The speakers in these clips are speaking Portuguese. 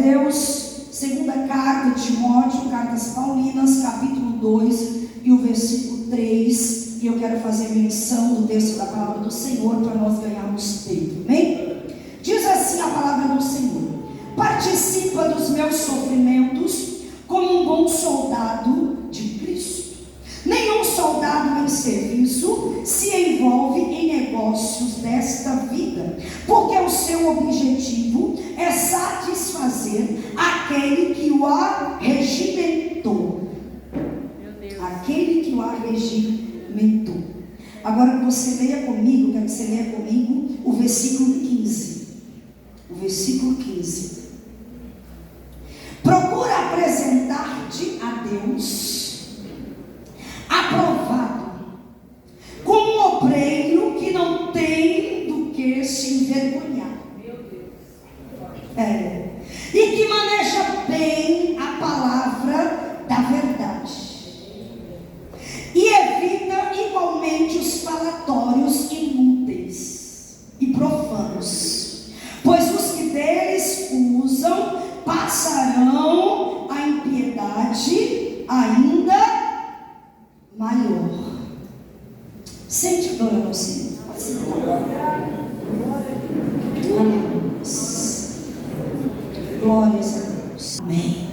Deus, segunda carta de Timóteo, cartas paulinas, capítulo 2 e o versículo 3, e eu quero fazer menção do texto da palavra do Senhor para nós ganharmos tempo, amém? Diz assim a palavra do Senhor: participa dos meus sofrimentos como um bom soldado de Cristo. Nenhum soldado em serviço se envolve em negócios desta vida, porque o seu objetivo é satisfazer aquele que o arregimentou. Aquele que o arregimentou. Agora você leia comigo, quero que você leia comigo o versículo 15. O versículo 15. Procura apresentar-te a Deus aprovado, como um obreiro que não tem do que se envergonhar. E que maneja bem a palavra da verdade. E evita igualmente os falatórios inúteis e profanos, pois os que deles usam passarão a impiedade ainda maior. Sente glória ao Senhor. Glórias a Deus. Amém.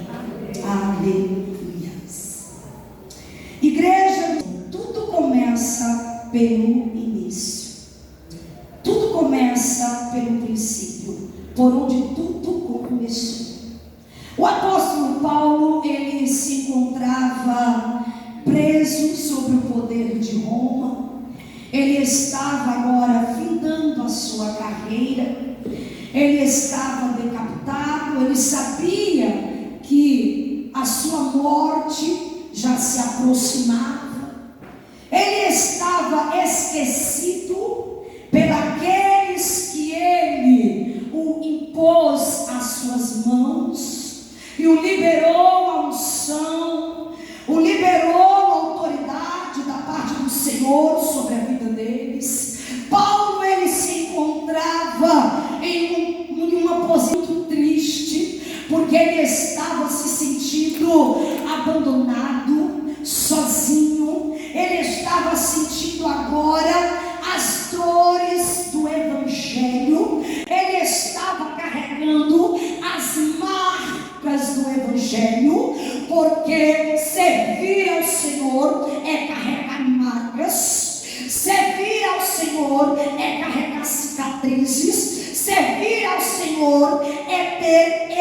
Aleluias. Igreja, tudo começa pelo início. Tudo começa pelo princípio, por onde tudo começou. O apóstolo Paulo, ele se encontrava preso sob o poder de Roma. Ele estava agora findando a sua carreira. Ele estava decapitado. Ele sabia que a sua morte já se aproximava. Ele estava esquecido pelos que ele o impôs às suas mãos e o liberou a unção, o liberou a autoridade da parte do Senhor sobre a vida deles. Paulo, ele se encontrava em uma posição muito triste, porque ele estava se sentindo abandonado, sozinho. Ele estava sentindo agora as dores do Evangelho. Ele estava carregando as marcas do Evangelho, porque servir ao Senhor é carregar marcas. Servir ao Senhor é carregar cicatrizes. Servir ao Senhor é ter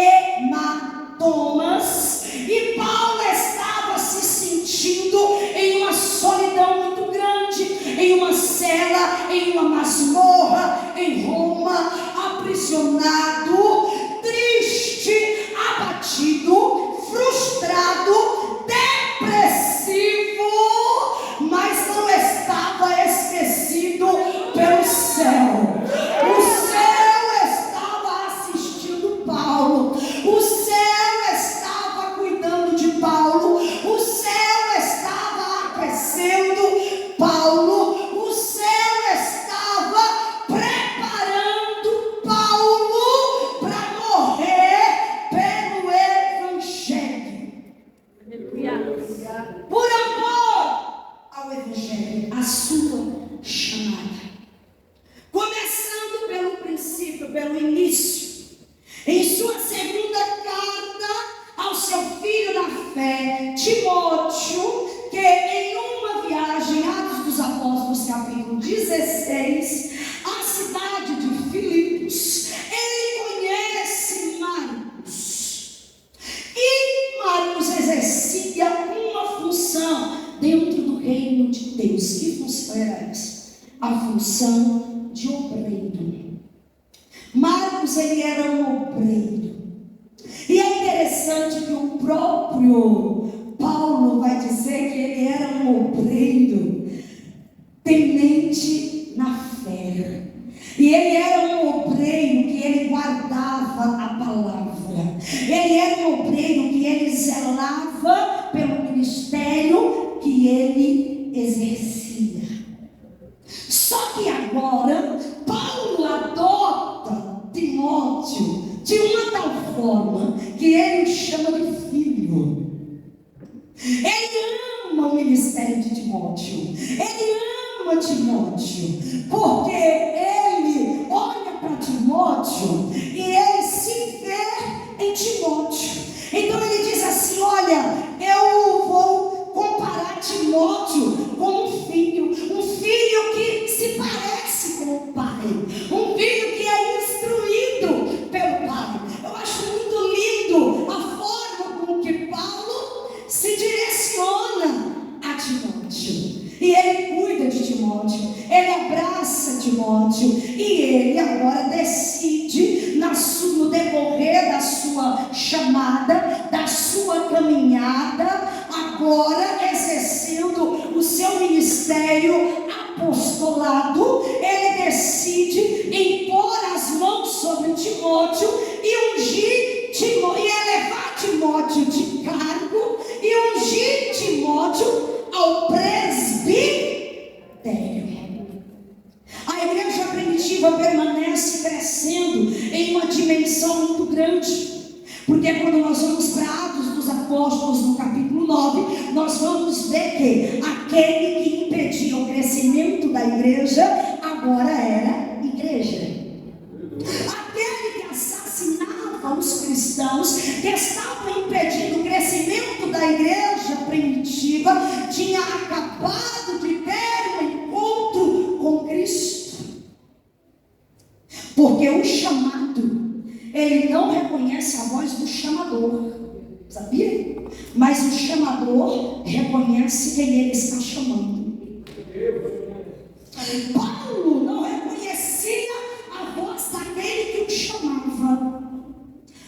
hematomas. E Paulo estava se sentindo em uma solidão muito grande, em uma cela, em uma masmorra, em Roma, aprisionado, triste, abatido, frustrado, depressivo, mas não estava esquecido pelo céu. O céu estava assistindo Paulo. O céu estava cuidando de Paulo. O céu estava aquecendo Paulo. O céu estava preparando Paulo para morrer pelo Evangelho. Por amor ao Evangelho, a sua chamada. Começando pelo princípio, pelo início. Em sua segunda carta ao seu filho na fé, Timóteo, que em uma viagem, Atos dos Apóstolos, capítulo 16, à cidade de Filipos, ele conhece Marcos. E Marcos exercia uma função dentro do reino de Deus. Que função era essa? A função de obreiro. Marcos, ele era um obreiro. E é interessante que o próprio Paulo vai dizer que ele era um obreiro temente na fé. E ele era um obreiro que ele guardava a palavra. Ele era um obreiro que ele zelava pelo ministério que ele exercia. Só que agora Paulo adota Timóteo de uma tal forma que ele o chama de filho. Ele ama o ministério de Timóteo. Ele ama Timóteo, porque ele olha para Timóteo e ele se vê em Timóteo. Então ele diz assim: olha, eu vou comparar Timóteo com um filho que se parece com o pai, um filho que é instruído pelo pai. Eu acho muito lindo a forma com que Paulo se direciona a Timóteo. E ele cuida de Timóteo, ele abraça Timóteo, e ele agora decide, no decorrer da sua chamada, da sua caminhada, agora exercendo o seu ministério apostolado, ele decide impor as mãos sobre Timóteo e ungir Timóteo, e elevar Timóteo de cargo, e ungir Timóteo ao presbitério. A igreja primitiva permanece crescendo em uma dimensão muito grande, porque quando nós vamos para Atos dos Apóstolos, no capítulo 9, nós vamos ver que aquele que impedia o crescimento da igreja agora era igreja. Aquele que assassinava os cristãos, que estavam impedindo o crescimento da igreja primitiva, tinha acabado de ter um encontro com Cristo. Porque o chamado, ele não reconhece a voz do chamador, sabia? Mas o chamador reconhece quem ele está chamando. Paulo não reconhecia a voz daquele que o chamava,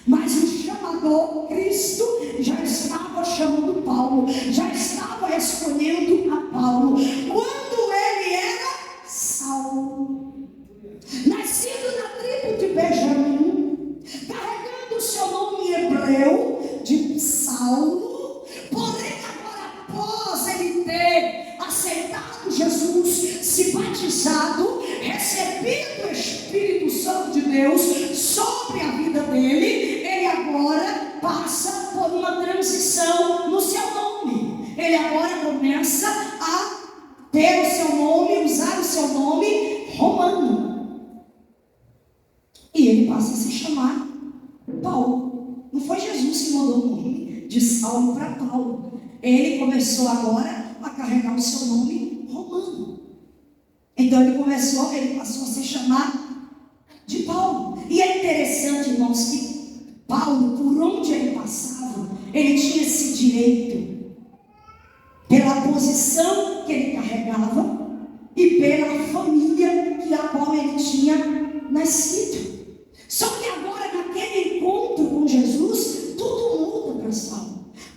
mas o chamador, Cristo, já estava chamando Paulo, já estava escolhendo a Paulo, quando ele era Saulo, nascido na tribo de Benjamim, carregando o seu nome hebreu de Saulo. Porém agora, após ele ter aceitado Jesus, se batizado, recebido o Espírito Santo de Deus sobre a vida dele, ele agora passa por uma transição no seu nome. Ele agora começa a ter o seu nome, usar o seu nome romano, e ele passa a se chamar Paulo. Não foi Jesus que mudou o nome de Saulo para Paulo. Ele começou agora a carregar o seu nome romano. Então ele passou a se chamar de Paulo. E é interessante, irmãos, que Paulo, por onde ele passava, ele tinha esse direito, pela posição que ele carregava e pela família a qual ele tinha nascido. Só que agora, naquele encontro com Jesus, tudo muda, pessoal.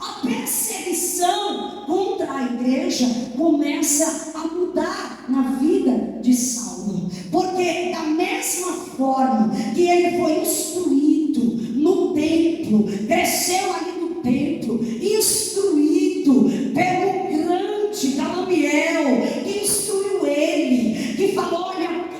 A perseguição contra a igreja começa a mudar na vida de Saulo, porque da mesma forma que ele foi instruído no templo, cresceu ali no templo, instruído pelo grande Gamaliel, que instruiu ele, que falou: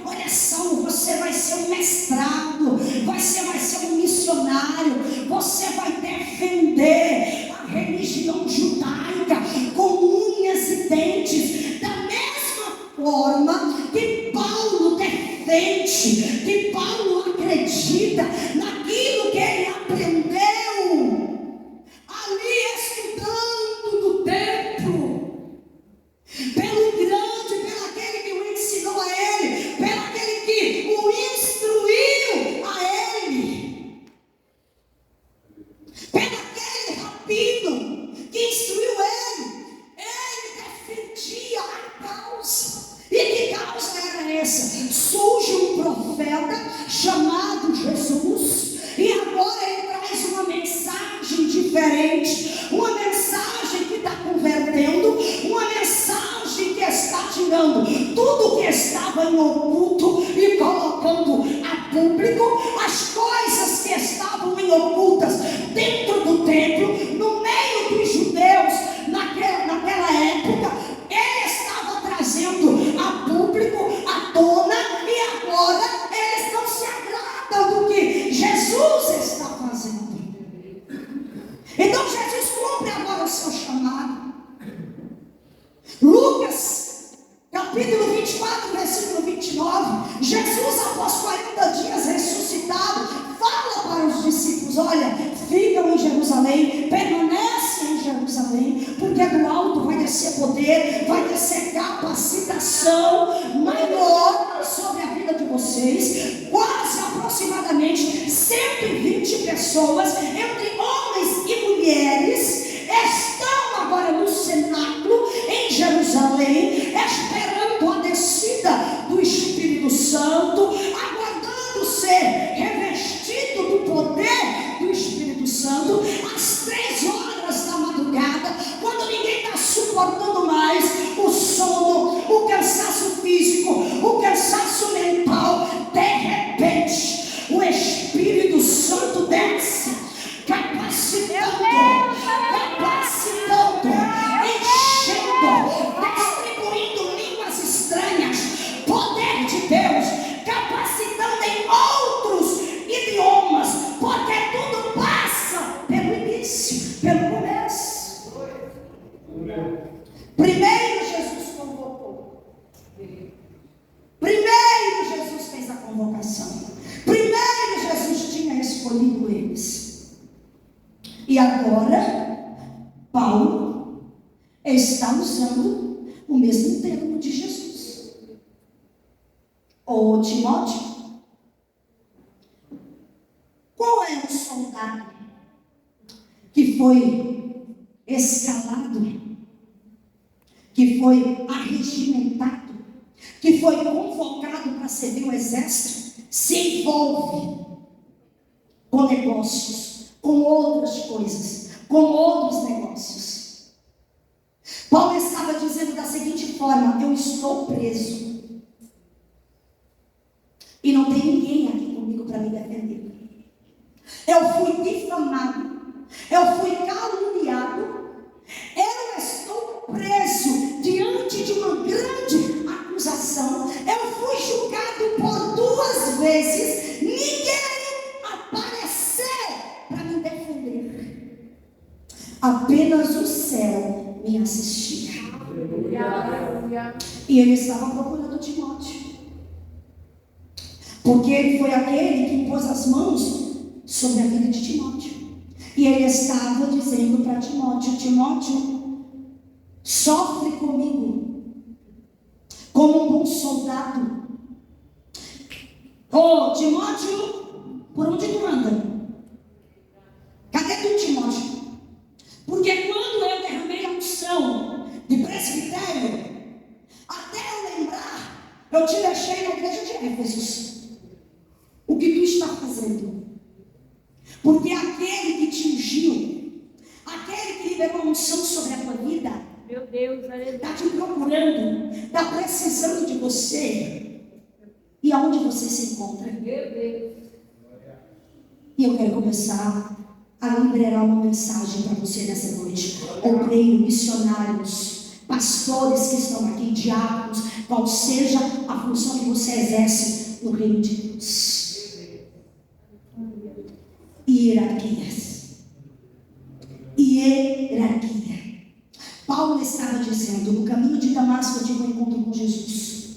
olha Saulo, você vai ser um mestrado, você vai ser um missionário, você vai defender a religião judaica com unhas e dentes. Da mesma forma que Paulo defende, que Paulo acredita naquilo que ele aprendeu ali estudando no templo, pelo grande, pelo aquele que o ensinou a ele, pelo aquele que o instruiu a ele, pelo aquele rabino que instruiu ele. Ele defendia a causa. E que causa era essa? Surge um profeta chamado Jesus, e agora ele traz uma mensagem diferente, uma mensagem que está convertendo, uma mensagem que está tirando tudo que estava em oculto e colocando a público, as coisas que estavam em ocultas dentro do templo, no meio dos judeus, naquela época. Ele estava trazendo a público, à tona, e agora eles não se agradam do que Jesus está fazendo. descer poder, vai descer capacitação maior sobre a vida de vocês. Quase aproximadamente 120 pessoas, entre homens e mulheres, estão agora no cenáculo em Jerusalém, esperando a descida do Espírito Santo, aguardando ser revestido do poder do Espírito Santo, às 3 horas da madrugada, quando ninguém está suportando mais o sono, o cansaço físico, o cansaço mental. De repente, o Espírito Santo desce, capacitando, enchendo, distribuindo línguas estranhas, poder de Deus, capacitando em outros idiomas, porque tudo passa pelo início, pelo começo. Primeiro Jesus convocou. Primeiro Jesus fez a convocação. Primeiro Jesus tinha escolhido eles. E agora, Paulo está usando o mesmo termo de Jesus. Ô Timóteo, qual é o soldado que foi escalado, que foi arregimentado, que foi convocado para servir o exército, se envolve com negócios, com outras coisas, com outros negócios? Paulo estava dizendo da seguinte forma: eu estou preso e não tem ninguém aqui comigo para me defender. Eu fui difamado, eu fui caluniado, eu estou preso diante de uma grande acusação, eu fui julgado por 2 vezes, ninguém apareceu para me defender, apenas o céu me assistia. E ele estava procurando Timóteo, porque ele foi aquele que impôs as mãos sobre a vida de Timóteo. E ele estava dizendo para Timóteo: Timóteo, sofre comigo como um bom soldado. Ô Timóteo, por onde tu anda? Cadê tu, Timóteo? Porque quando eu derramei a unção de presbitério, até eu lembrar, eu te deixei na igreja de Éfeso. O que tu está fazendo? Porque aquele que te ungiu, aquele que liberou a unção sobre a tua vida, meu Deus, está te procurando, está precisando de você. E aonde você se encontra? meu Deus. E eu quero começar a liberar uma mensagem para você nessa noite. Obreiros, missionários, pastores que estão aqui, diáconos, qual seja a função que você exerce no reino de Deus. Hierarquias. Hierarquia. Paulo estava dizendo: no caminho de Damasco eu tive um encontro com Jesus.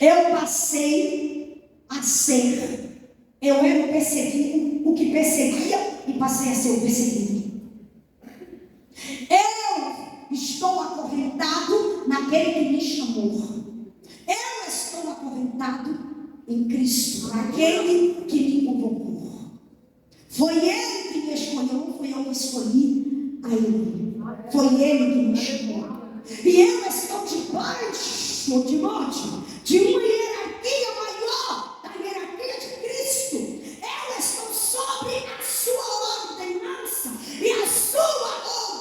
Eu passei a ser, eu era o perseguido, o que perseguia, e passei a ser o perseguido. Eu estou acorrentado naquele que me chamou. Eu estou acorrentado em Cristo, aquele que me convocou. Foi Ele que me escolheu, não fui eu que escolhi a Ele. Foi Ele que me chamou. E eu estou debaixo, Timóteo, de uma hierarquia maior, da hierarquia de Cristo. Eu estou sobre a sua ordenança e a sua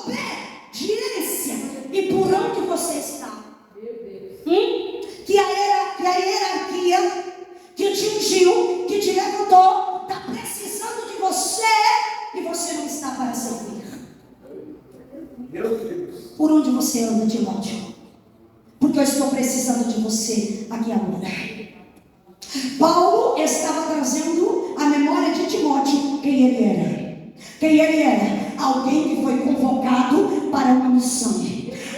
obediência. E por onde você está? Que a hierarquia que te ungiu, que te levantou, está precisando de você e você não está para servir. Por onde você anda, Timóteo? Porque eu estou precisando de você aqui agora. Paulo estava trazendo a memória de Timóteo quem ele era. Quem ele era? Alguém que foi convocado para uma missão.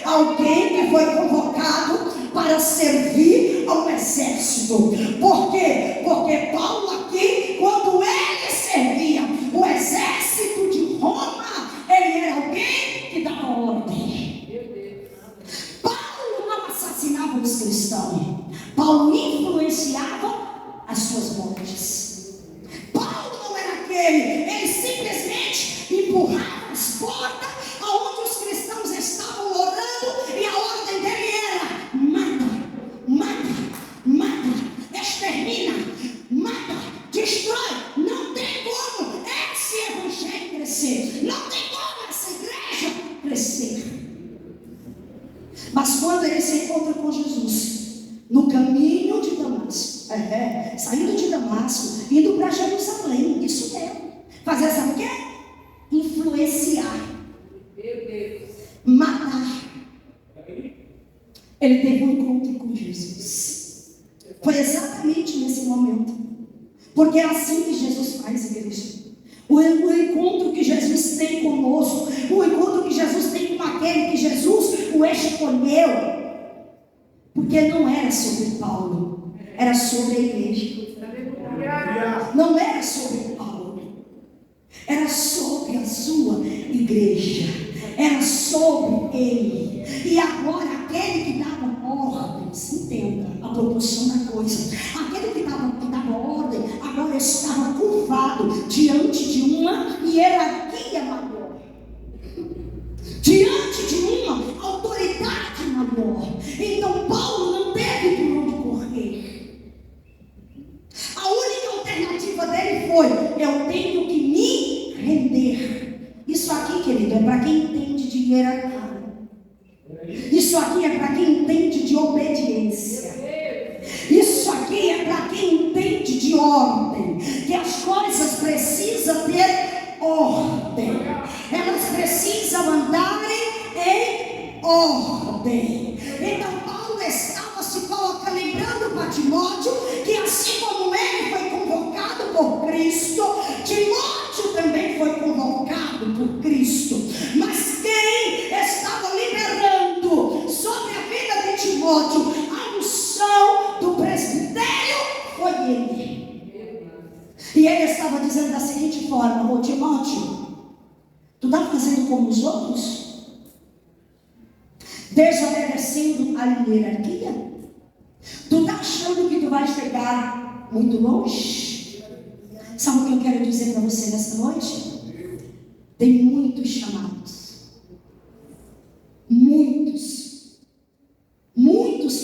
Alguém que foi convocado para servir ao exército. Por quê? Porque Paulo aqui, quando ele servia o exército de Roma, ele era alguém que dava ordem. Saindo de Damasco, indo para Jerusalém, isso mesmo. Fazer, sabe o quê? Influenciar, matar. Ele teve um encontro com Jesus. Foi exatamente nesse momento. Porque é assim que Jesus faz, igreja. O encontro que Jesus tem conosco, o encontro que Jesus tem com aquele que Jesus o escolheu. Porque não era sobre Paulo, era sobre a igreja. Não era sobre Paulo, era sobre a sua igreja, era sobre ele. E agora aquele que dava ordens, entenda a proporção da coisa, aquele que dava ordem, agora estava curvado diante de uma hierarquia maior, diante de uma autoridade maior. Então Paulo não teve por onde correr. A única alternativa dele foi: eu tenho que me render. Isso aqui, querido, é para quem entende de hierarquia. Isso aqui é para quem entende de obediência. Isso aqui é para quem entende de ordem. Que as coisas precisam ter ordem. Elas precisam andarem em ordem. Então Paulo estava se colocando, lembrando para Timóteo que assim como ele foi convocado por Cristo, Timóteo também foi convocado por Cristo. Mas quem estava liberando sobre a vida de Timóteo a unção do presbitério foi ele. E ele estava dizendo da seguinte forma: ô Timóteo, tu está fazendo como os outros? Desobedecendo a hierarquia? Tu está achando que tu vai chegar muito longe? Sabe o que eu quero dizer para você nesta noite? Tem muitos chamados. Muitos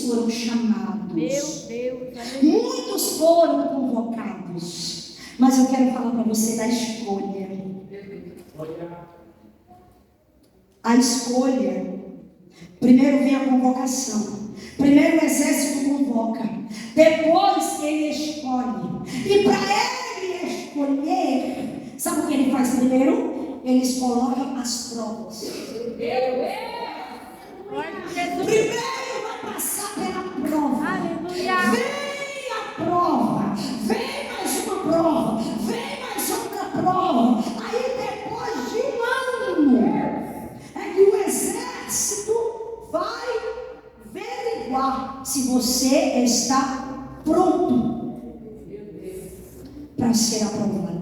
foram chamados. Meu Deus. Muitos foram convocados. Mas eu quero falar para você da escolha. A escolha. Primeiro vem a convocação. Primeiro o exército convoca. Depois ele escolhe. E para ele escolher, sabe o que ele faz primeiro? Eles colocam as provas. Primeiro vai passar pela prova. Aleluia. Vem a prova. Vem mais uma prova. Vem mais outra prova. Aí depois de um ano é que o exército vai averiguar se você está pronto para ser aprovado.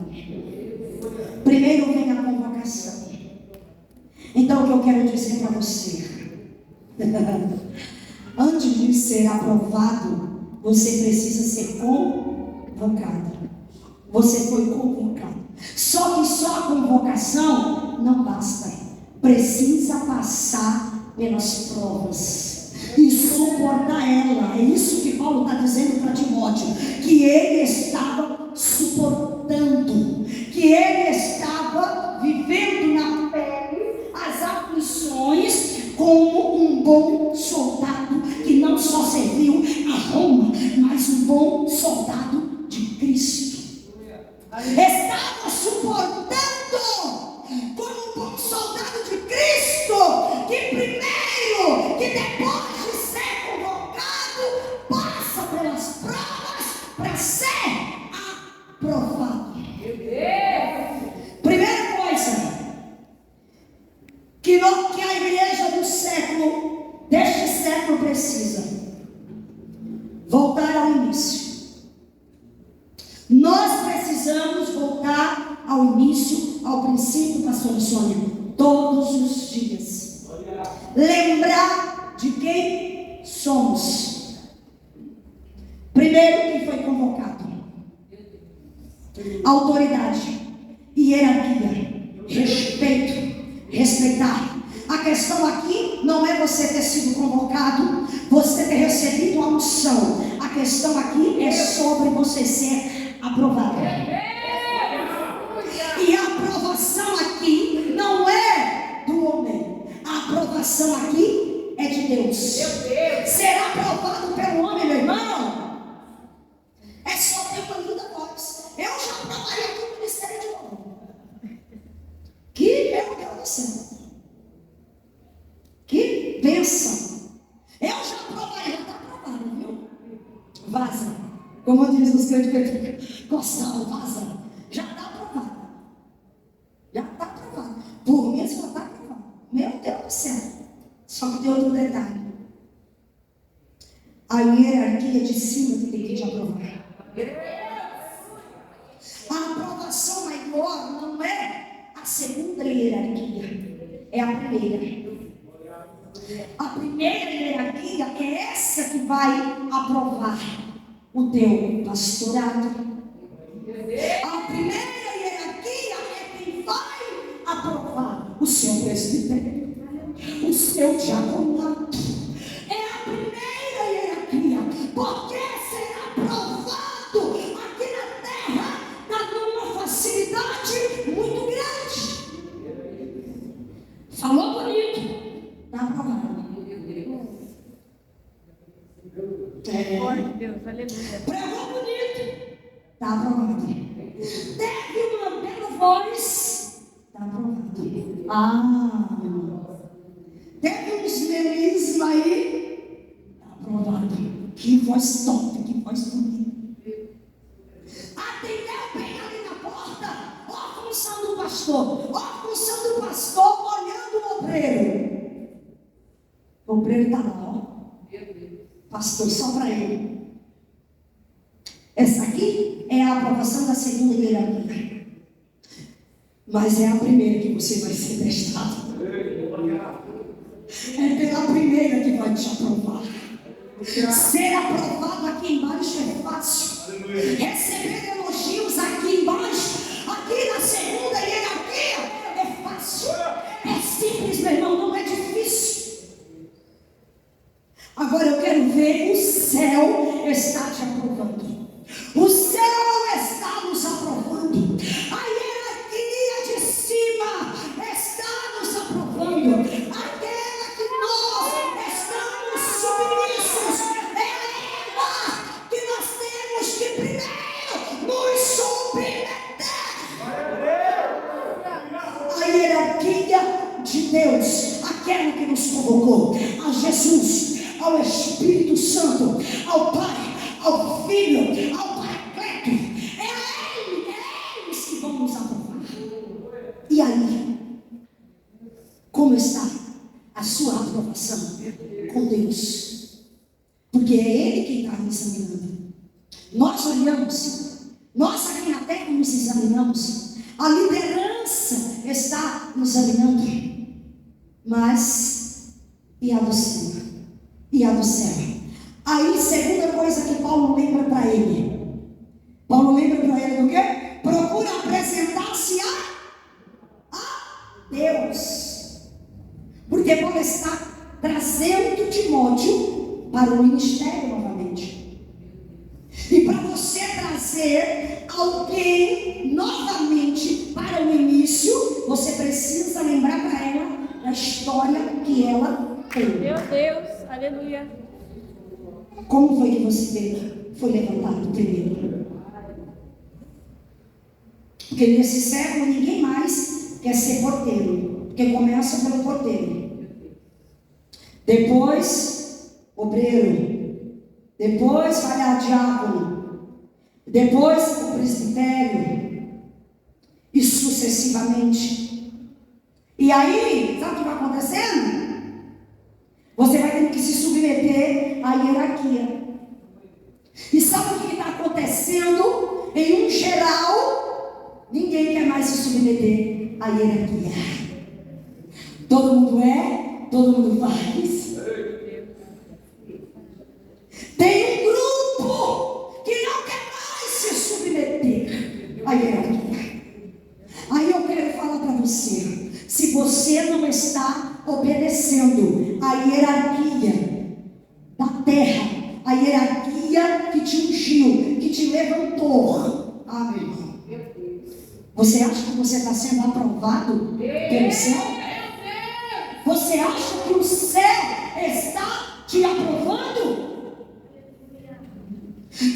Primeiro vem a convocação. Então o que eu quero dizer para você, antes de ser aprovado, você precisa ser convocado. Você foi convocado. Só que só a convocação não basta. Precisa passar pelas provas e suportar ela. É isso que Paulo está dizendo para Timóteo, que ele estava suportando, que ele estava vivendo na pele as aflições como um bom soldado que não só serviu a Roma, mas um bom soldado de Cristo. Estava suportando como um bom soldado de Cristo, que primeiro, que depois de ser convocado, passa pelas provas para ser aprovado. Primeira coisa que a igreja do século, deste século, precisa voltar ao início. Nós precisamos voltar ao início, ao princípio, pastor Sônia, todos os dias. Lembrar de quem somos. Primeiro, quem foi convocado. Autoridade, hierarquia, respeito, respeitar. A questão aqui não é você ter sido convocado, você ter recebido a unção. A questão aqui é sobre você ser aprovado. E a aprovação aqui não é do homem. A aprovação aqui é de Deus. Ser aprovado pelo homem, meu irmão, céu. Que bênção. Eu já aprovei, já está aprovado, viu? Vaza. Como diz os crentes, Costão, vaza. Já está aprovado. Já está aprovado. Por mim, já está aprovado. Meu Deus do céu. Só que tem outro detalhe. A hierarquia de cima que tem que te aprovar. A aprovação maior não é a segunda hierarquia, é a primeira. A primeira hierarquia é essa que vai aprovar o teu pastorado. A primeira hierarquia é quem vai aprovar o seu presbitério, o seu diaconato. É a primeira hierarquia, porque será aprovado aqui na terra, dando uma facilidade muito grande. Falou bonito. Está aprovado. Glória a Deus, aleluia. Pregou bonito. Está aprovado. Teve uma bela voz. Está aprovado. Teve uns melismos aí. Está aprovado. Que voz top, que voz bonita. Atendeu bem ali na porta. Ó a função do pastor. Ó a função do pastor olhando o obreiro. O obreiro está lá, ó. Pastor, só para ele. Essa aqui é a aprovação da segunda hierarquia. Mas é a primeira que você vai ser testado. É pela primeira que vai te aprovar. Ser aprovado aqui embaixo é fácil. Receber elogios aqui embaixo, aqui na segunda hierarquia, é fácil. É simples, meu irmão, não é difícil. Agora eu quero ver o céu está te aprovando. O céu está nos aprovando. A hierarquia de cima está nos aprovando. Aquela que nós estamos submissos, é ela que nós temos que primeiro nos submeter. A hierarquia de Deus, aquela que nos convocou, a Jesus, ao Espírito Santo, ao Pai, ao Filho, ao Paracleto. É eles que vão nos aprovar. E aí, como está a sua aprovação com Deus? Porque é Ele quem está nos examinando. Nós olhamos, nós aqui na terra nos examinamos, a liderança está nos examinando, mas e a do Senhor? E a do céu. Aí, segunda coisa que Paulo lembra para ele. Paulo lembra para ele do quê? Procura apresentar-se a Deus. Porque Paulo está trazendo Timóteo para o ministério novamente. E para você trazer alguém novamente para o início, você precisa lembrar para ela da história que ela tem. Meu Deus. Aleluia. Como foi que você foi levantado primeiro? Porque nesse século ninguém mais quer ser porteiro. Porque começa pelo porteiro. Depois, obreiro. Depois vai a diácono. Depois o presbitério. E sucessivamente. E aí, sabe o que vai acontecendo? Você vai ter que se submeter à hierarquia. E sabe o que está acontecendo? Em um geral, ninguém quer mais se submeter à hierarquia. Todo mundo todo mundo faz. Tem um grupo que não quer mais se submeter à hierarquia. Aí eu quero falar para você. Se você não está obedecendo a hierarquia da terra, a hierarquia que te ungiu, que te levantou, amém. Você acha que você está sendo aprovado pelo céu? Você acha que o céu está te aprovando?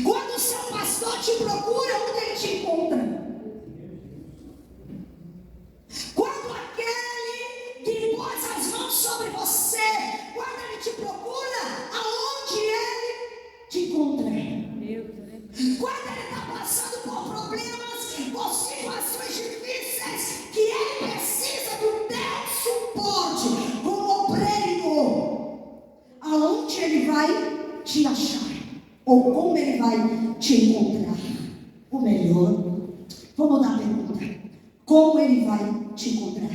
Quando o seu pastor te procura, onde ele te encontra? Quando aquele Ou como ele vai te encontrar? Ou melhor, vou mudar a pergunta. Como ele vai te encontrar?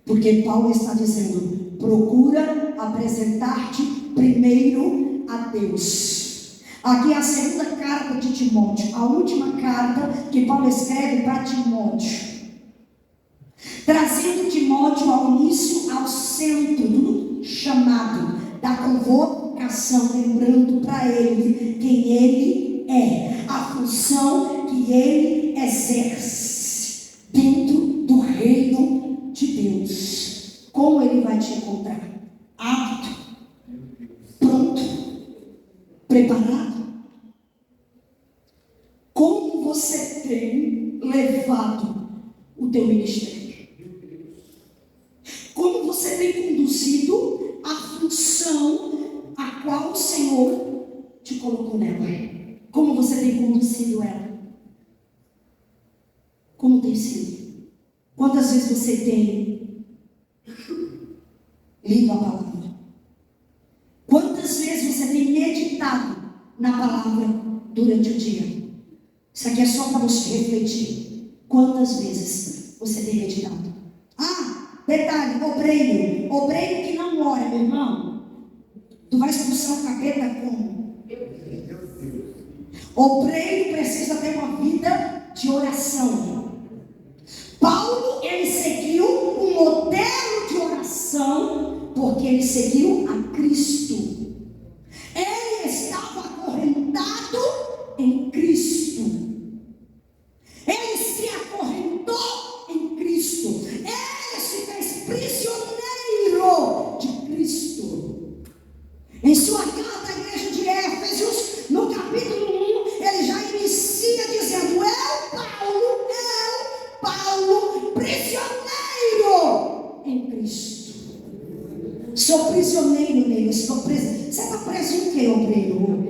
Porque Paulo está dizendo: procura apresentar-te primeiro a Deus. Aqui é a segunda carta de Timóteo, a última carta que Paulo escreve para Timóteo, trazendo Timóteo ao início, ao centro do chamado, da convocação, lembrando para ele quem ele é, a função que ele exerce dentro do reino de Deus. Como ele vai te encontrar? Apto, pronto, preparado? Como você tem levado o teu ministério? Como você tem conduzido a função a qual o Senhor te colocou nela? Como você tem conduzido ela? Como tem sido? Quantas vezes você tem lido a palavra? Quantas vezes você tem meditado na palavra durante o dia? Isso aqui é só para você refletir. Quantas vezes você tem meditado? Detalhe, obreiro que não ora, meu irmão. Tu vai expulsar o capeta como? Obreiro precisa ter uma vida de oração. Paulo, ele seguiu um modelo de oração, porque ele seguiu a Cristo. Ele estava acorrentado em Cristo. Ele se acorrentou em Cristo. Ele se fez prisioneiro de Cristo. Em sua carta à igreja de Éfesos, no capítulo 1, ele já inicia dizendo: Paulo, prisioneiro em Cristo. Sou prisioneiro nele, estou preso. Você está preso em quê, obreiro?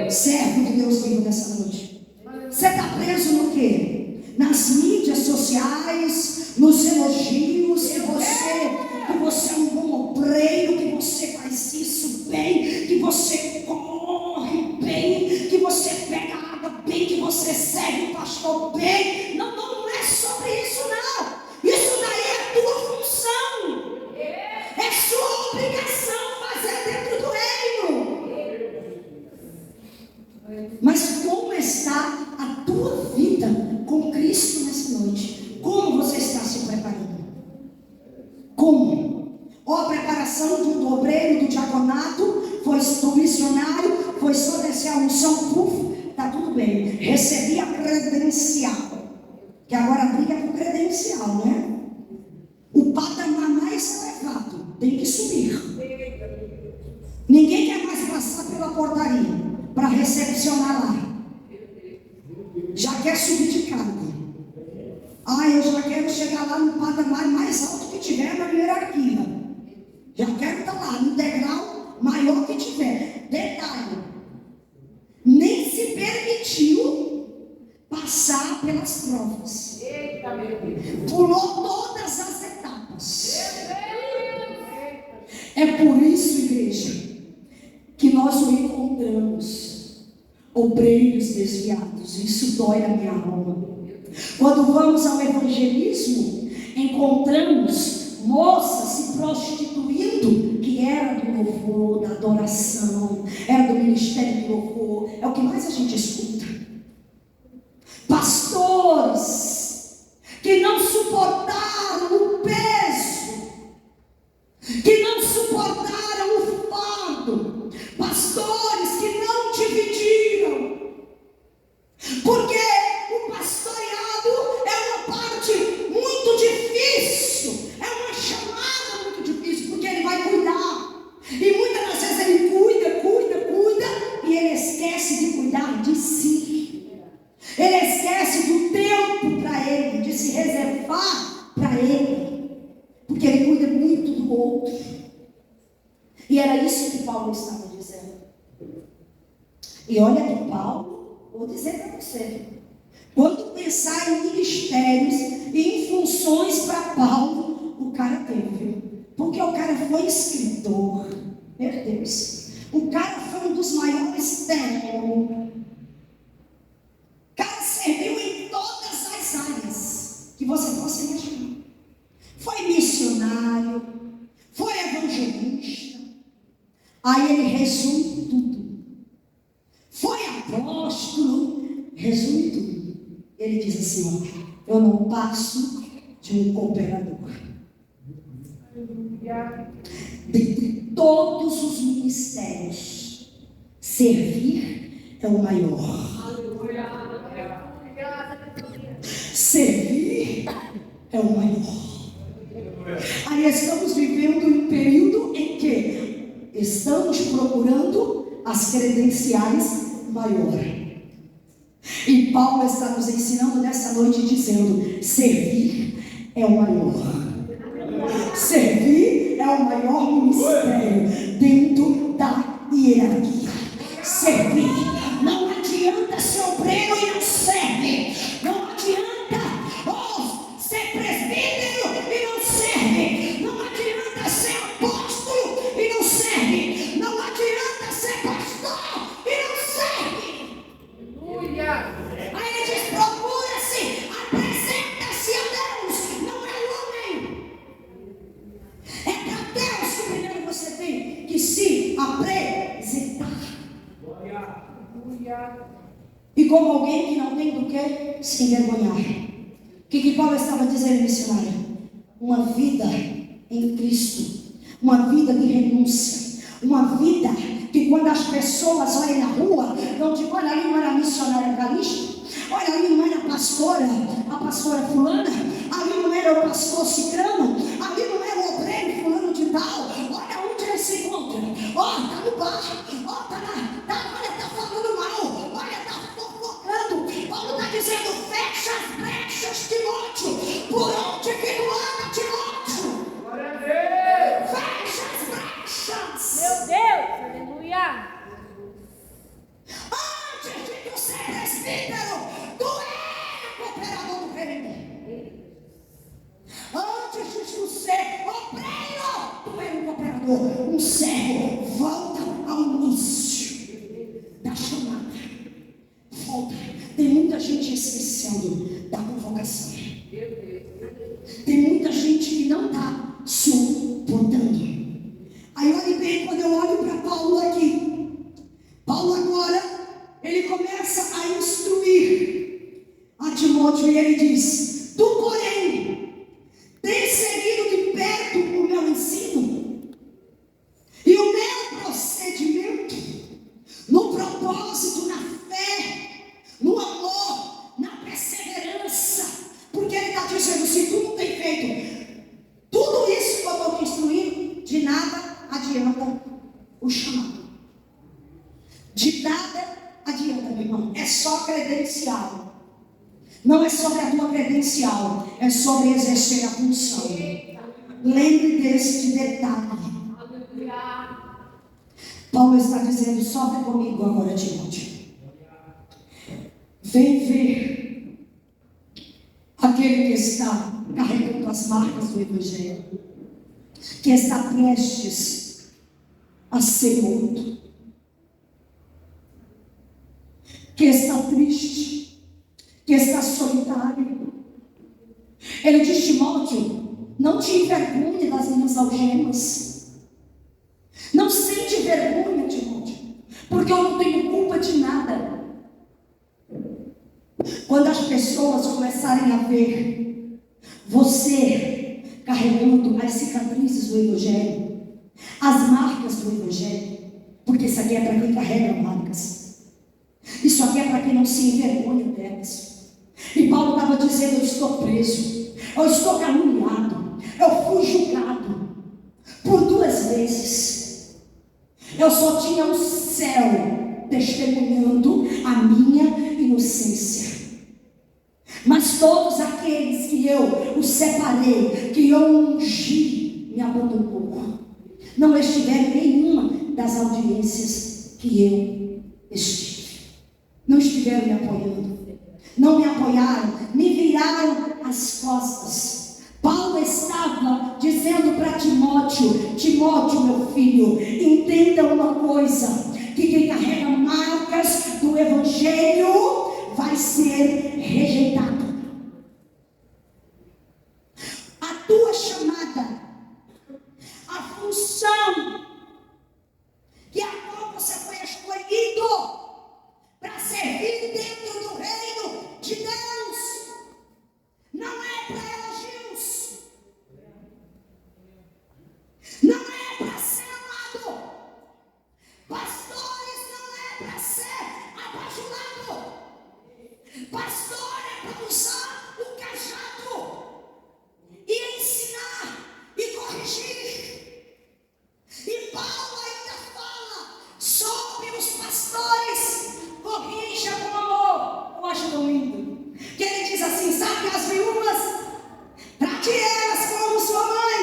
Servo de Deus vivo nessa noite. Você está preso no quê? Nas mídias sociais, nos elogios, que você é um bom obreiro, que você faz isso bem, que você corre bem, que você pega água bem, que você segue o pastor bem. Não é sobre isso, não. Isso daí é tua função, é sua obrigação fazer dentro do reino. Mas como está a tua vida com Cristo nessa noite? Como você está se preparando? Como? Ou a preparação do obreiro, do diaconato, foi do missionário, foi só descer a unção, está tudo bem. Recebi a credencial. Que agora a briga é com credencial, né? O patamar mais elevado tem que subir. Ninguém quer mais passar pela portaria para recepcionar lá. Já quer subir de cargo. Eu já quero chegar lá no patamar mais alto que tiver na hierarquia. Já quero estar lá no degrau maior que tiver. Detalhe: nem se permitiu passar pelas provas. Pulou todas as etapas. É por isso, igreja, que nós o encontramos obreiros desviados. Isso dói na minha alma. Quando vamos ao evangelismo, encontramos moças se prostituindo, que era do louvor, da adoração, era do ministério do louvor. É o que mais a gente escuta. Pastores que não suportaram o peso, que não suportaram o fardo, pastores que não dividiram, porque o pastoreado é uma parte muito difícil, é uma chamada muito difícil, porque ele vai cuidar, e muitas das vezes ele cuida, e ele esquece de cuidar de si. Ele esquece do tempo para ele, de se reservar para ele, porque ele cuida muito do outro. E era isso que Paulo estava dizendo. E olha que Paulo, vou dizer para você, quando pensar em ministérios e em funções para Paulo, o cara teve, porque o cara foi escritor. Meu Deus, O cara foi um dos maiores técnicos. O cara serviu em todas as áreas que você possa imaginar. Foi missionário, foi evangelista. Aí ele resume tudo. Foi apóstolo, resume tudo. Ele diz assim: ó, eu não passo de um cooperador. Dentre todos os ministérios, servir é o maior. Servir é o maior. Aí estamos vivendo um período em que estamos procurando as credenciais maiores. E Paulo está nos ensinando nessa noite dizendo: servir é o maior. Servir é o maior ministério dentro da hierarquia. Servir. Não adianta ser obreiro e não serve. Não adianta ser presbítero e não serve. Não adianta ser apóstolo e não serve. Não adianta ser pastor e não serve. Aleluia. Aí ele diz: procura-se, apresenta-se a Deus, não é o homem. É para Deus que primeiro você tem que se apresentar. E como alguém que não tem do que se envergonhar. O que Paulo estava dizendo, missionário? Uma vida em Cristo, uma vida de renúncia, uma vida que quando as pessoas olhem na rua, não digo: olha, ali não era a missionária Calixto, olha, ali não era a pastora fulana, ali não era o pastor cicrano, ali não era o obreiro fulano de tal. Olha onde ele se encontra, está no bar, tá falando mal, olha, está fofocando. Paulo está dizendo: fecha as brechas, Timóteo, por onde que tu anda, Timóteo? Glória a Deus. Fecha as brechas. Meu Deus, aleluia. Antes de tu ser presbítero, tu é cooperador do reino. Antes de tu ser obreiro, tu é um cooperador, um servo. Volta ao início da chamada. Volta. Tem muita gente esquecendo da convocação. Tem muita gente que não está suportando. Aí olhe bem, quando eu olho para Paulo aqui, Paulo agora, ele começa a instruir a Timóteo e ele diz: tu, porém, tens seguido de perto o meu ensino e o meu procedimento, no propósito, na fé, no amor, na perseverança. Porque ele está dizendo: se tu não tem feito tudo isso que eu estou te instruindo, de nada adianta o chamado. De nada adianta, meu irmão. É só credencial. Não é sobre a tua credencial, é sobre exercer a função. Lembre desse detalhe. Paulo está dizendo: sofre comigo agora, Timóteo. Vem ver aquele que está carregando as marcas do Evangelho, que está prestes a ser morto, que está triste, que está solitário. Ele diz: Timóteo, não te envergonhe das minhas algemas. Não sente vergonha, Timóteo, porque eu não tenho culpa de nada. Quando as pessoas começarem a ver você carregando as cicatrizes do Evangelho, as marcas do Evangelho, porque isso aqui é para quem carrega marcas, isso aqui é para quem não se envergonha delas. E Paulo estava dizendo: eu estou preso, eu estou caluniado, eu fui julgado por 2 vezes, eu só tinha o céu testemunhando a minha inocência. Mas todos aqueles que eu os separei, que eu ungi, me abandonou. Não estiveram em nenhuma das audiências que eu estive. Não estiveram me apoiando. Não me apoiaram, me viraram as costas. Paulo estava dizendo para Timóteo: Timóteo, meu filho, entenda uma coisa, que quem carrega marcas do Evangelho vai ser rejeitado. A tua chamada, a função que a qual você foi escolhido para servir dentro do reino de Deus, não é para elogios, não é para ser amado. Pastores não é para ser abajulado. Pastor é para usar o cajado e ensinar e corrigir. E Paulo ainda fala sobre os pastores: corrija com amor. Eu acho tão lindo que ele diz assim: sabe as viúvas? Trate elas como sua mãe.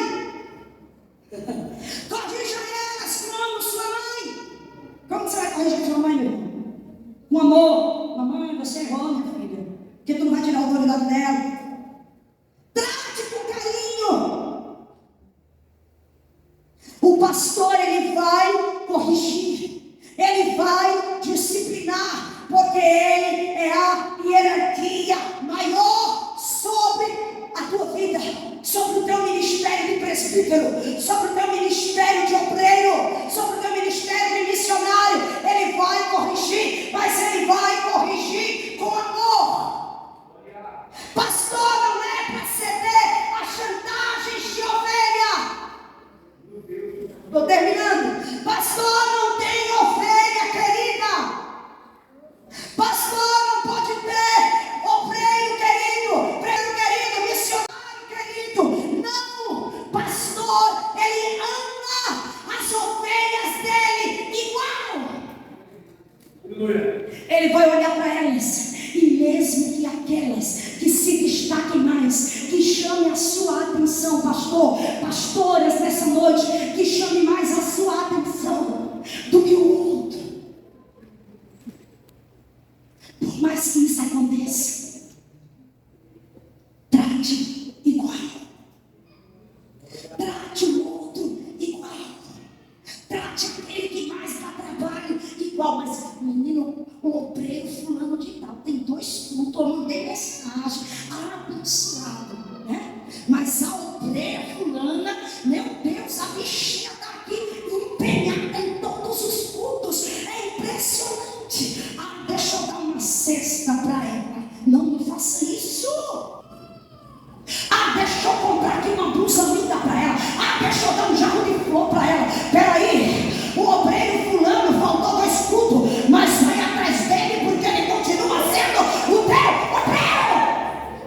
Corrija elas como sua mãe. Como você vai corrigir sua mãe, meu irmão? Com amor. Mamãe, você errou, minha filha, porque tu não vai tirar a autoridade dela. Trate com carinho. O pastor, ele vai corrigir, ele vai disciplinar, porque ele é a hierarquia maior sobre a tua vida, sobre o teu ministério de presbítero, sobre o teu ministério de obreiro, sobre o teu ministério de missionário. Ele vai corrigir, mas ele vai corrigir com amor. Pastor não é para ceder a chantagens de ovelha. Estou terminando. Pastor não tem ovelha querida. Pastor não pode ter obreiro querido, missionário querido. Não, pastor, ele ama as ovelhas dele igual. Ele vai olhar para elas, e mesmo que aquelas que se destaquem mais, que chame a sua atenção, pastoras nessa noite, que chame mais a sua atenção do que o outro. Por mais que isso aconteça, trate igual. Trate o outro igual. Trate aquele que mais dá trabalho igual. Mas, menino, o obreiro fulano de tal tem 2 cultos, eu mandei mensagem, abençoado, né? Mas a obreira fulana, meu Deus, a bichinha está aqui empenhada em todos os cultos. É impressionante. Deixa eu dar uma cesta para ela. Não me faça isso. Deixa eu comprar aqui uma blusa linda para ela. Deixa eu dar um jarro de flor para ela. Peraí, o obreiro fulano faltou 2 cultos, mas vai atrás dele porque ele continua sendo o teu obreiro.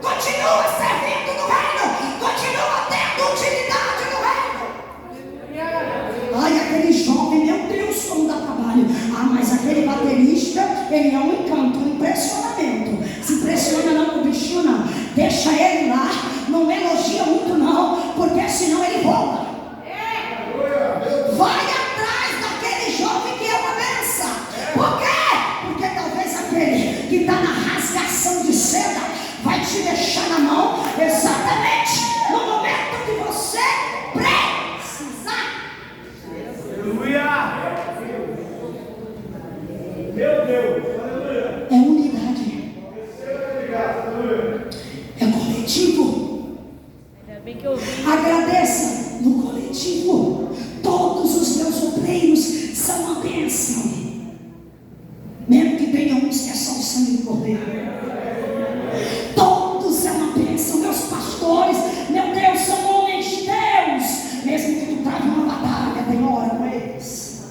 Continua servindo no reino. Continua tendo utilidade no reino. Aquele jovem, meu Deus, como dá trabalho. Mas aquele baterista, ele é um encanto, um impressionamento. Se impressiona não com o bichinho, não. Deixa ele lá, não elogia muito não, porque senão ele volta. Vai atrás daquele jovem que é uma benção. Por quê? Porque talvez aquele que está na rasgação de seda vai te deixar na mão exatamente no momento que você precisar. Aleluia! Meu Deus! Aleluia! É unidade. É coletivo. Ainda bem que eu vi. Agradeça no coletivo. Todos os meus obreiros são uma bênção. Mesmo que tenha uns que é só o sangue do cordeiro. Todos é uma bênção. Meus pastores, meu Deus, são homens de Deus. Mesmo que tu trave uma batalha, tem hora com eles.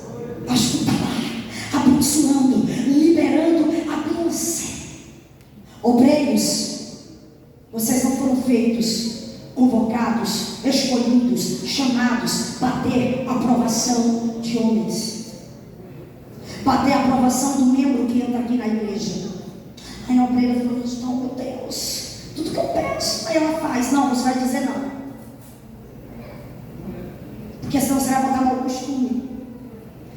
Mas tu está lá, abençoando, liberando a bênção. Obreiros, vocês não foram feitos, convocados, escolhidos, chamados para ter aprovação de homens, para ter aprovação do membro que entra aqui na igreja. Aí a obreira falou: não, meu Deus, tudo que eu peço, aí ela faz. Não, você vai dizer não, porque senão você vai botar mau costume.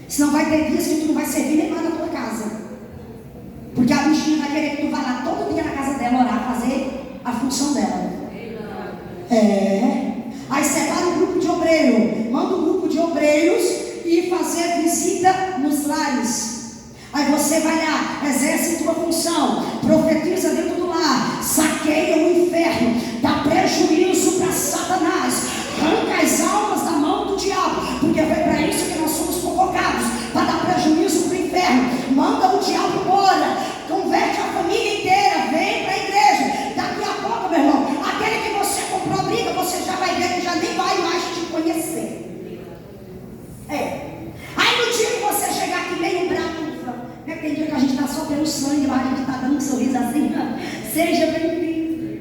Senão vai ter dias que tu não vai servir nem mais na tua casa, porque a bichinha vai querer que tu vá lá todo dia na casa dela orar, fazer a função dela. Aí separa um grupo de obreiros obreiro, manda um grupo de obreiros e fazer visita nos lares. Aí você vai lá, exerce tua função, profetiza dentro do lar, saqueia o inferno, dá prejuízo para Satanás, arranca as almas da mão do diabo, porque foi para isso que nós somos convocados, para dar prejuízo para o inferno. Manda o diabo embora, converte a família inteira, vem para a igreja. Daqui a pouco, meu irmão, aquele que você comprou briga, você já vai ver que já nem vai mais te conhecer. Aí no dia que você chegar aqui meio bravo, tem dia que a gente está só pelo sangue, mas a gente está dando um sorriso assim, seja bem-vindo.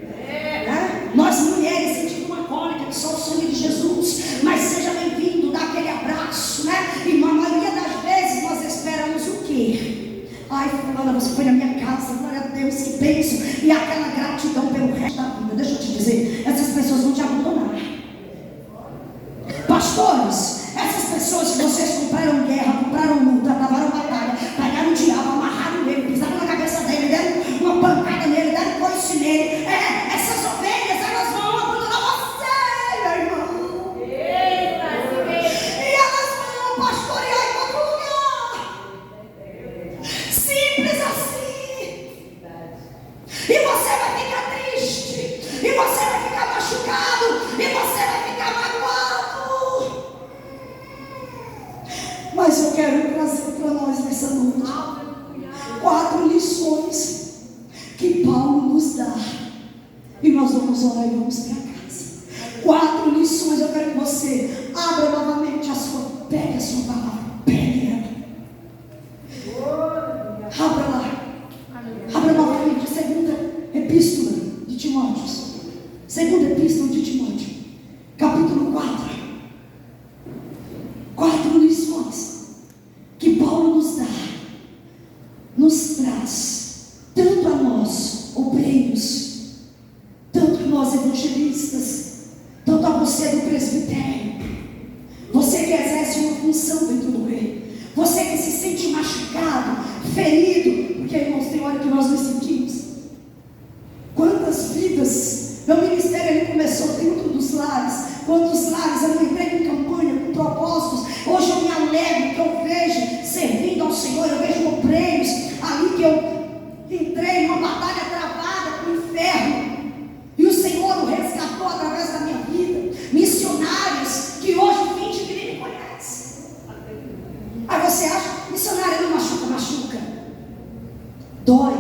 Nós mulheres sentimos uma cólica, que só o sangue de Jesus, mas seja bem-vindo, dá aquele abraço, né? E na maioria das vezes nós esperamos o quê? Ai, fulana, você foi na minha casa, glória a Deus, que bênção, e aquela gratidão pelo resto da vida. Deixa eu te dizer, essas pessoas vão te abandonar. Pastores, essas pessoas que vocês compraram guerra, compraram luta, travaram batalha, pegaram o diabo, amarraram ele, pisaram na cabeça dele, deram uma pancada nele, deram coice nele. Essas ovelhas, elas vão abandonar você, meu irmão. E elas vão pastorear em outro lugar. Simples assim. E você vai ficar triste, e você vai ficar machucado, e você vai ficar magoado. Mas eu quero trazer para nós nessa noite 4 lições que Paulo nos dá. E nós vamos orar e vamos para casa. 4 lições. Eu quero que você abra novamente a sua, pegue a sua palavra, pegue ela. Abra lá. Abra novamente a segunda epístola de Timóteo. Segunda epístola de Timóteo, capítulo 4. 4 lições que Paulo nos dá, nos traz, tanto a nós, obreiros, tanto a nós, evangelistas, tanto a você do presbitério, você que exerce uma função dentro do reino, você que se sente machucado, ferido, porque, irmãos, tem hora que nós nos sentimos. Quantas vidas, meu ministério ele começou dentro dos lares. Quantos lares eu entrei em campanha com propósitos. Hoje eu me alegro que eu vejo servindo ao Senhor. Eu vejo obreiros ali que eu entrei numa batalha travada com o inferno, e o Senhor o resgatou através da minha vida. Missionários que hoje finge que nem me conhecem. Aí você acha, missionário não machuca, machuca, dói,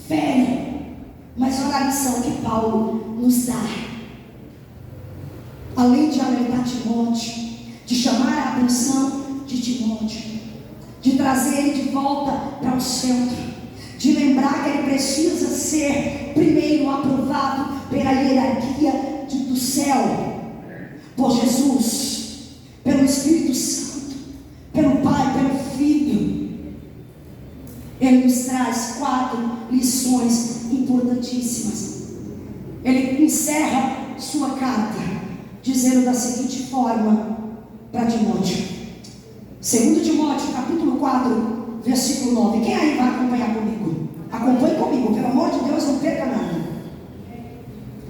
fere. Mas olha a lição que Paulo nos dá. Além de alertar Timóteo, de chamar a atenção de Timóteo, de trazer ele de volta para o centro, de lembrar que ele precisa ser primeiro aprovado pela hierarquia do céu, por Jesus, pelo Espírito Santo, pelo Pai, pelo Filho. Ele nos traz 4 lições importantíssimas. Ele encerra sua carta dizendo da seguinte forma para Timóteo. 2 Timóteo, capítulo 4, versículo 9. Quem aí vai acompanhar comigo? Acompanhe comigo, pelo amor de Deus, não perca nada.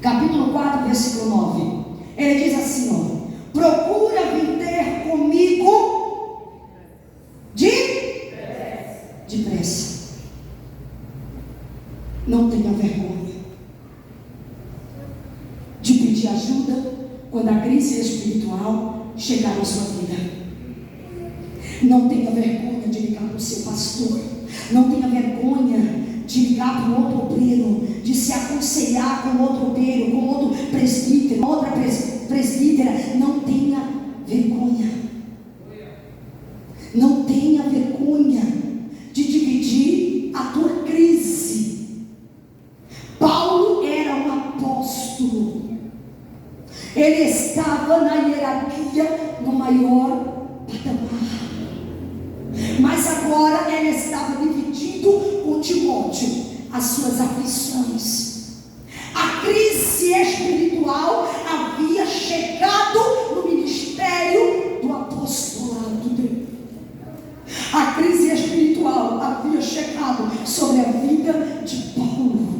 Capítulo 4, versículo 9. Ele diz assim, ó: procura vir ter comigo depressa. Não tenha vergonha de pedir ajuda quando a crise espiritual chegar na sua vida. Não tenha vergonha de ligar para o seu pastor. Não tenha vergonha de ligar para um outro obreiro, de se aconselhar com outro obreiro, com outro presbítero, outra presbítera. Não tenha vergonha. Não tenha vergonha de dividir a tua crise. Paulo era um apóstolo. Ele estava na hierarquia no maior patamar. Mas agora ele estava dividindo com Timóteo as suas aflições. A crise espiritual havia chegado no ministério do apostolado dele. A crise espiritual havia chegado sobre a vida de Paulo.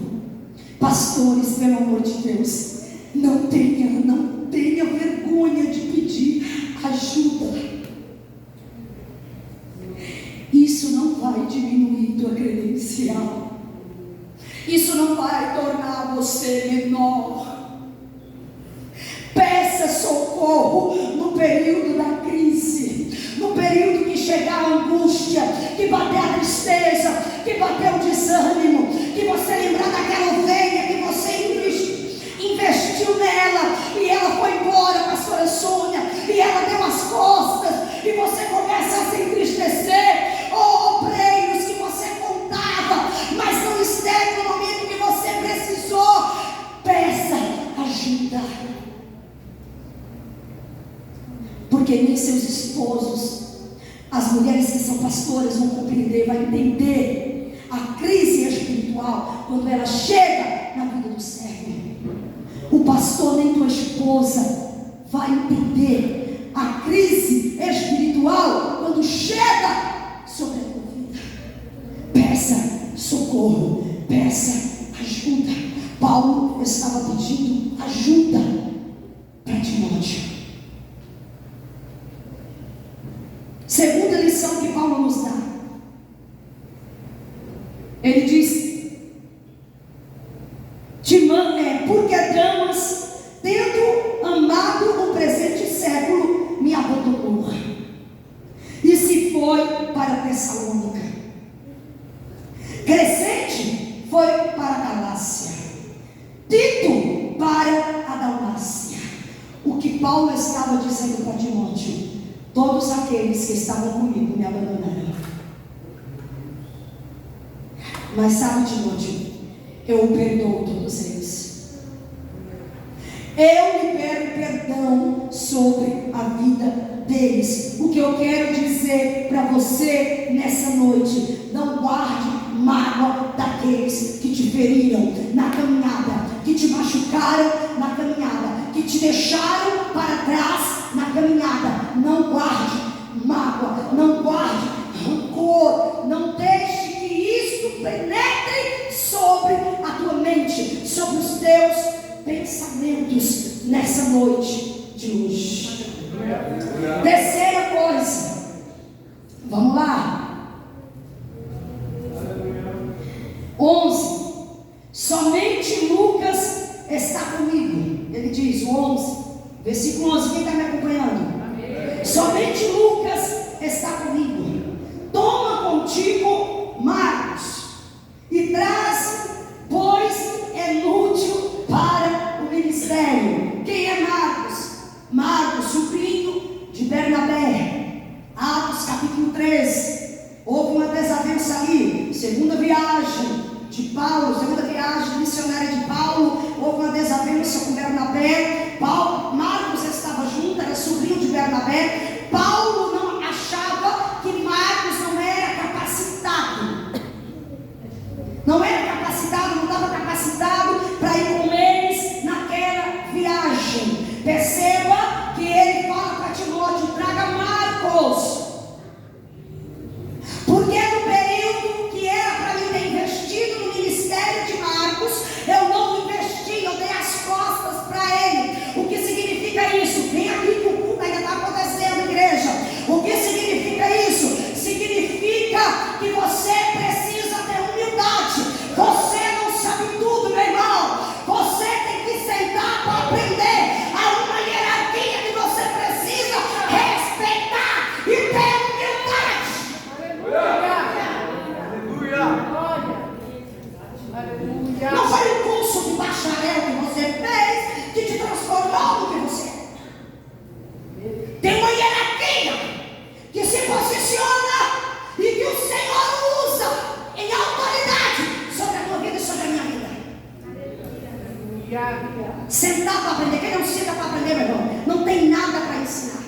Pastores, pelo amor de Deus, não tenha vergonha de pedir ajuda. Isso não vai diminuir tua credencial. Isso não vai tornar você menor. Peça socorro no período da crise, no período que chegar a angústia, que bater a tristeza, que bater o desânimo, que você lembrar daquela ovelha que você investiu nela e ela foi embora, pastora Sônia, e ela deu as costas e você começa a se entristecer. Obreiros que você contava, mas não esteve no momento que você precisou. Peça ajuda. Porque nem seus esposos, as mulheres que são pastoras vão compreender, vai entender a crise espiritual quando ela chega na vida do servo. O pastor nem tua esposa vai entender a crise espiritual quando chega sobre a tua vida. Peça socorro, peça ajuda. Paulo estava pedindo ajuda para Timóteo. Segunda lição que Paulo nos dá. Ele diz: porque damas, tendo amado o presente século, me abandonou e se foi para Tessalônica. Crescente foi para a Galácia, Tito para a Dalmácia. O que Paulo estava dizendo para Timóteo: todos aqueles que estavam comigo me abandonaram. Mas sabe, Timóteo, eu perdoo todos eles. Eu libero perdão sobre a vida deles. O que eu quero dizer para você nessa noite: não guarde mágoa daqueles que te feriram na caminhada, que te machucaram na caminhada, que te deixaram para trás na caminhada. Não guarde mágoa, não guarde rancor, não deixe que isso penetre sobre a tua mente, sobre os teus pensamentos nessa noite de hoje. Terceira coisa, vamos lá, 11. Somente Lucas está comigo. Ele diz, o 11, versículo 11, quem está me acompanhando? Amém. Somente Lucas está comigo. Toma contigo Marcos e traz, pois é útil para o ministério. Quem é Marcos? Marcos, sobrinho de Bernabé. Atos capítulo 13. Houve uma desavença ali. Segunda viagem de Paulo, segunda viagem missionária de Paulo. Houve uma desavença com Bernabé. Marcos estava junto, era sobrinho de Bernabé. Paulo não achava que Marcos não era capacitado. Não estava capacitado para ir com eles naquela viagem. Perceba que ele fala para Timóteo: traga Marcos. Porque no período que era para mim ter investido no ministério de Marcos, eu não investi, eu dei as costas para ele. O que significa isso? Vem aqui que o culto ainda está acontecendo, igreja. O que significa isso? Significa que você precisa ter humildade. Você não sabe tudo, meu irmão. Você tem que sentar para aprender. Há uma hierarquia que você precisa respeitar e ter humildade. Aleluia. Não foi o curso de bacharel que você fez que te transformou no que você é. Tem uma hierarquia que se posiciona e que o Senhor usa em autoridade sobre a tua vida e sobre a minha vida. Sentar para aprender. Quem não senta para aprender, meu irmão, não tem nada para ensinar.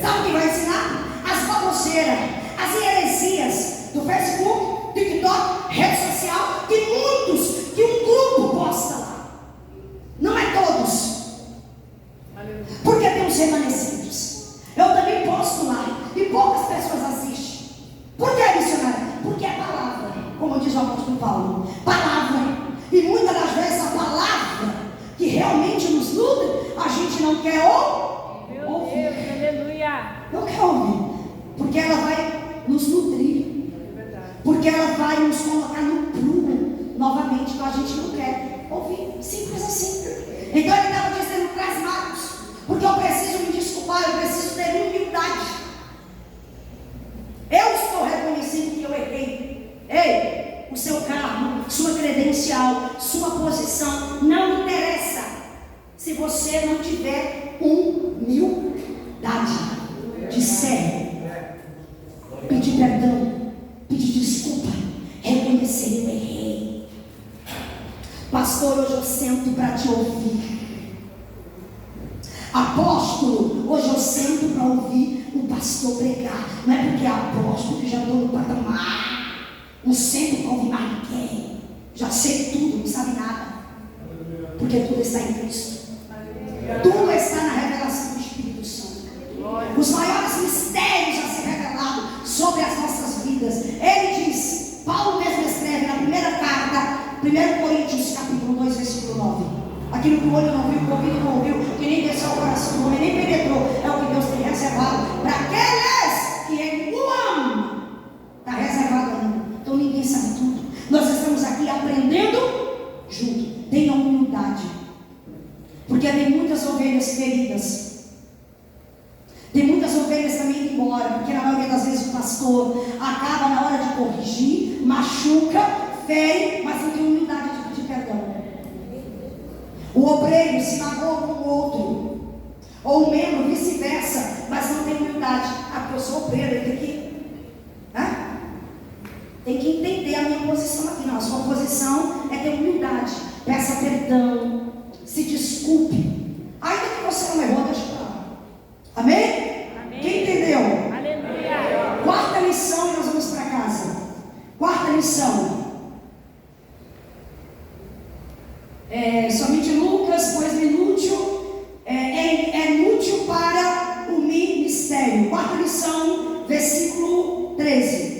Sabe o que vai ensinar? As baboseiras, as heresias do Facebook, TikTok, rede social, que um grupo posta lá. Não é todos. Porque tem os remanescentes. Eu também posto lá e poucas pessoas assistem. Por que, missionário? Porque é palavra, como diz o apóstolo Paulo. Palavra. E muitas das vezes a palavra que realmente nos nutre, a gente não quer ouvir. Aleluia. Não quer ouvir. Porque ela vai nos nutrir. Porque ela vai nos colocar no prumo novamente. Então a gente não quer ouvir. Simples assim. Então ele estava dizendo para as magos: porque eu preciso me desculpar, eu preciso ter humildade. Eu estou reconhecendo que eu errei. Ei, o seu cargo, sua credencial, sua posição, não interessa se você não tiver humildade de ser, pedir perdão, pedir desculpa, reconhecer eu errei. Pastor, hoje eu sento para te ouvir. Apóstolo, hoje eu sento para ouvir o pastor pregar. Não é porque é apóstolo que já estou no patamar. Não sento para ouvir mais ninguém. Já sei tudo, não sabe nada. Porque tudo está em Cristo. Tudo está na revelação do Espírito Santo. Os maiores mistérios a ser revelados sobre as nossas vidas. Ele diz, Paulo mesmo escreve na primeira carta, 1 Coríntios capítulo 2, versículo 9. Aquilo que o olho não viu, que o ouvido não ouviu, que nem desceu ao coração do homem, nem penetrou, é o que Deus tem reservado para aqueles que Ele o ama. Está reservado ainda. Então ninguém sabe tudo. Nós estamos aqui aprendendo junto. Tenha humildade. Porque tem muitas ovelhas feridas. Tem muitas ovelhas também indo embora. Porque na maioria das vezes o pastor acaba na hora de corrigir, machuca, fere, mas não tem humildade de pedir perdão. O obreiro se magoa com o outro, ou o membro vice-versa, mas não tem humildade. Ah, porque eu sou obreiro, ele tem que entender a minha posição aqui. Não, a sua posição é ter humildade. Peça perdão, se desculpe. Ainda que você não errou, deixa pra lá. Amém? Amém. Quem entendeu? Aleluia. Quarta lição e nós vamos para casa. Quarta lição. Somente Lucas, pois inútil, é inútil para o ministério. Quarta lição, versículo 13.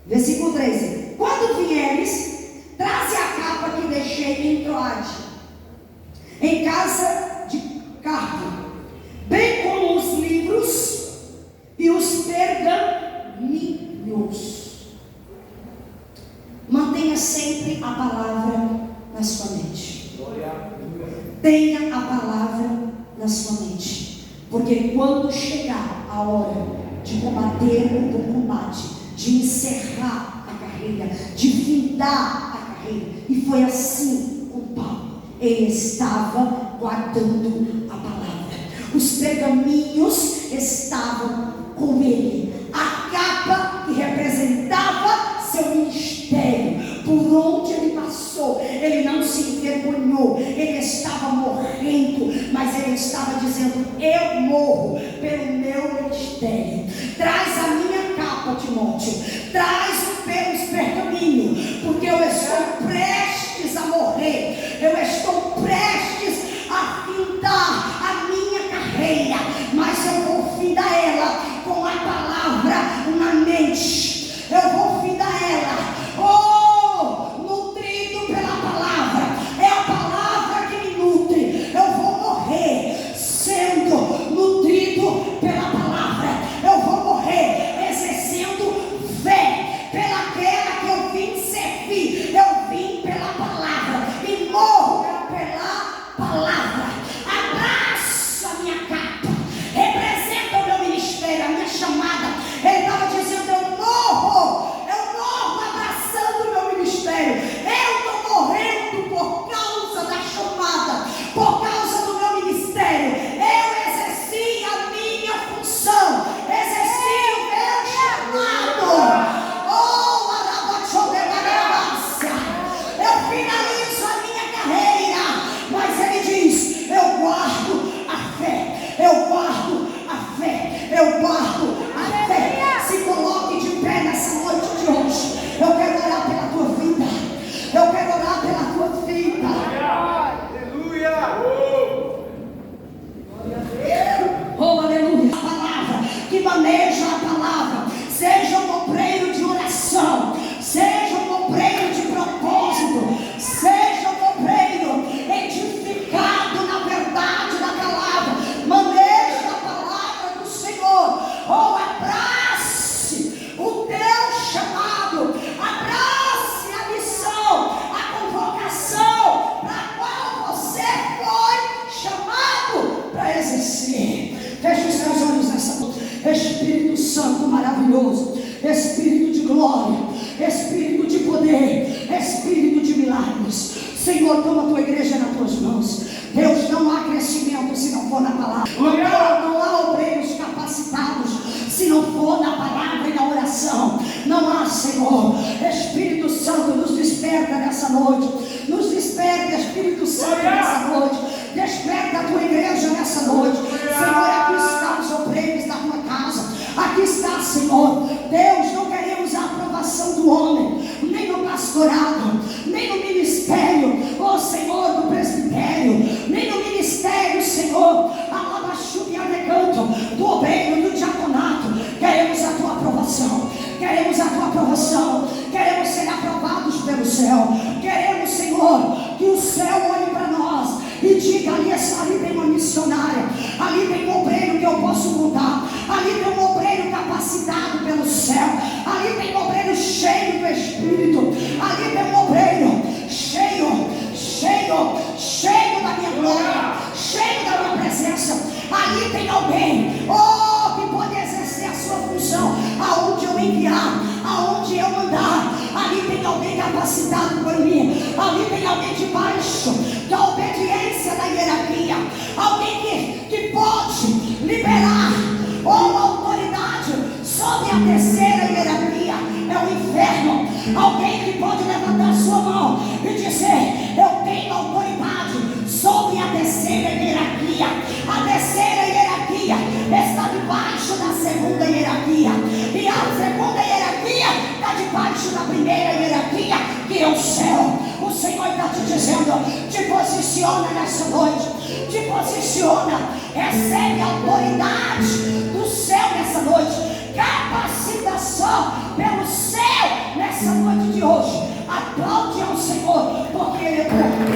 Versículo 13. Quando vieres, traze a capa que deixei em Troade, em casa de Carpo, bem como os livros e os pergaminhos. Mantenha sempre a palavra na sua mente. Tenha a palavra na sua mente. Porque quando chegar a hora de combater o bom combate, de encerrar a carreira, de findar a carreira, e foi assim com Paulo. Ele estava guardando a palavra. Os pergaminhos estavam com ele. A capa que representava seu ministério. Por onde ele passou, ele não se envergonhou. Ele estava morrendo, mas ele estava dizendo: eu morro pelo meu ministério. Traz a minha capa, Timóteo. Traz os pergaminhos, porque eu estou prestes a morrer. Eu estou prestes a findar a minha carreira, mas eu vou findar ela com a palavra na mente. Eu vou findar ela. Nutrido pela palavra. É a palavra que me nutre. Eu vou morrer sendo nutrido pela palavra. Eu vou morrer exercendo fé pelaquela que eu vim servir. Eu vim pela palavra e morro pela palavra. Abraço a minha capa. maravilhoso, Espírito de glória, Espírito de poder, Espírito de milagres. Senhor, toma a tua igreja nas tuas mãos. Deus, não há crescimento se não for na palavra. Não há obreiros capacitados se não for na palavra e na oração. Não há, Senhor. Espírito Santo, nos desperta nessa noite. Nos desperta, Espírito Santo, nessa noite. Desperta a tua igreja nessa noite. Senhor, aqui está os obreiros da tua casa. Aqui está, Senhor. Deus, não queremos a aprovação do homem, nem no pastorado, nem no ministério, oh Senhor, do presbitério, nem no ministério, Senhor, do obreiro, do diaconato. Queremos a tua aprovação, queremos a tua aprovação, queremos ser aprovados pelo céu. Queremos, Senhor, que o céu olhe para nós e diga: ali tem uma missionária, ali tem um obreiro que eu posso mudar, ali tem um obreiro capacitado pelo céu, ali tem um obreiro cheio do Espírito, ali tem um obreiro cheio da minha glória, cheio da minha presença. Ali tem alguém, que pode exercer a sua função, aonde eu enviar, aonde eu mandar. Ali tem alguém capacitado por mim, ali tem alguém debaixo da obediência da hierarquia, alguém que pode liberar uma autoridade sobre a terceira hierarquia, é o inferno. Alguém que pode levantar sua mão e dizer: eu tenho autoridade sobre a terceira hierarquia. A terceira hierarquia está debaixo da segunda hierarquia, e a segunda hierarquia está debaixo da primeira hierarquia, que é o céu. O Senhor está te dizendo: te posiciona nessa noite, te posiciona, recebe a autoridade do céu nessa noite, capacitação pelo céu nessa noite de hoje. Aplaude ao Senhor, porque Ele é bom.